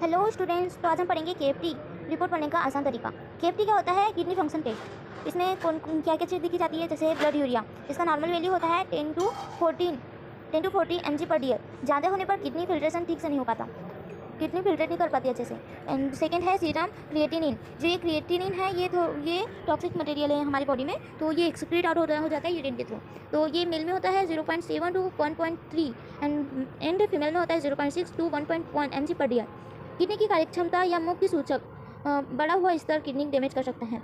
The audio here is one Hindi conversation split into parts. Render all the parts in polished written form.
हेलो स्टूडेंट्स, तो आज हम पढ़ेंगे केएफटी रिपोर्ट पढ़ने का आसान तरीका। केएफटी क्या होता है? Kidney function test. इसमें कौन क्या क्या चीज़ देखी जाती है? जैसे ब्लड यूरिया, इसका नॉर्मल वैल्यू होता है 10 to 40 mg/dl। ज़्यादा होने पर किडनी फिल्ट्रेशन ठीक से नहीं हो पाता, किडनी फिल्टर नहीं कर पाती अच्छे से। एंड सेकेंड है सीरम क्रिएटिनिन। जो ये क्रिएटिनिन है ये टॉक्सिक मटेरियल है हमारी बॉडी में, तो ये एक्सक्रीट आउट हो जाता है यूरिन के थ्रू। तो ये मेल में होता है 0.7 to 1.3 एंड फीमेल में होता है 0.6 to 1.1 mg/dl। किडनी की कार्यक्षमता या मुख्य सूचक बड़ा हुआ स्तर किडनी डैमेज कर सकता है,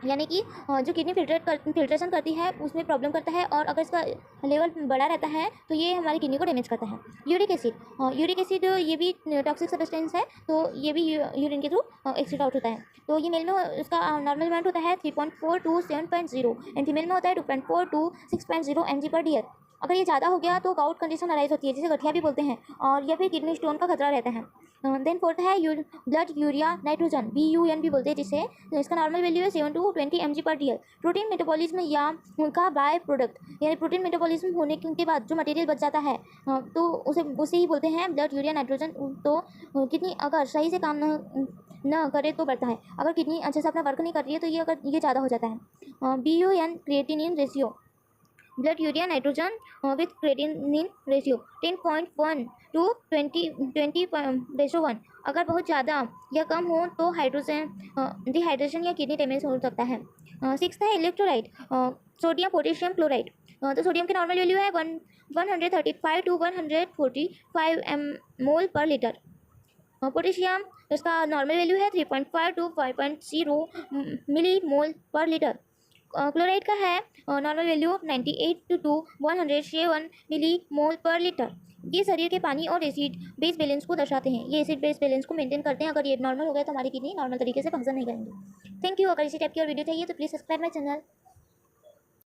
यानी कि जो किडनी फिल्ट्रेशन करती है उसमें प्रॉब्लम करता है, और अगर इसका लेवल बड़ा रहता है तो ये हमारी किडनी को डैमेज करता है। यूरिक एसिड ये भी टॉक्सिक सब्सटेंस है, तो ये भी यूरिन के थ्रू एक्सिड आउट होता है। तो ये मेल में इसका नॉर्मल अमाउंट होता है 3.4 to 7.0 एंड फीमेल में होता है 2.4 to 6.0 mg/dl। अगर ये ज़्यादा हो गया तो गाउट कंडीशन अराइज होती है, जिसे गठिया भी बोलते हैं, और या फिर किडनी स्टोन का खतरा रहता है। देन फोर्थ है ब्लड यूरिया नाइट्रोजन, BUN भी बोलते हैं, जिसे इसका नॉर्मल वैल्यू है 7 to 20 mg/dl। प्रोटीन मेटाबॉलिज्म या उनका बाय प्रोडक्ट, यानी प्रोटीन मेटाबॉलिज्म होने के बाद जो मटेरियल बच जाता है तो उसे ही बोलते हैं ब्लड यूरिया नाइट्रोजन। तो किडनी अगर सही से काम न करे तो बढ़ता है, अगर किडनी अच्छे से अपना वर्क नहीं कर रही है तो ये ज़्यादा हो जाता है। BUN creatinine ratio, blood urea nitrogen with creatinine ratio 10.1 to 20:1। अगर बहुत ज़्यादा या कम हो तो डिहाइड्रेशन या किडनी डैमेज हो सकता है। सिक्स्थ है इलेक्ट्रोलाइट, सोडियम पोटेशियम क्लोराइड। तो सोडियम की नॉर्मल वैल्यू है 135 to 145 मोल पर लीटर। पोटेशियम इसका नॉर्मल वैल्यू है 3.5 to 5.0 मिली मोल पर लीटर। क्लोराइड का है नॉर्मल वैल्यू 98 to 107 मिली मोल पर लीटर। ये शरीर के पानी और एसिड बेस बैलेंस को दर्शाते हैं, ये एसिड बेस बैलेंस को मेंटेन करते हैं। अगर ये नॉर्मल हो गया तो हमारी किडनी नॉर्मल तरीके से फंक्शन नहीं करेंगे। Thank you. अगर इसी टाइप की और वीडियो चाहिए तो प्लीज़ सब्सक्राइब माई चैनल।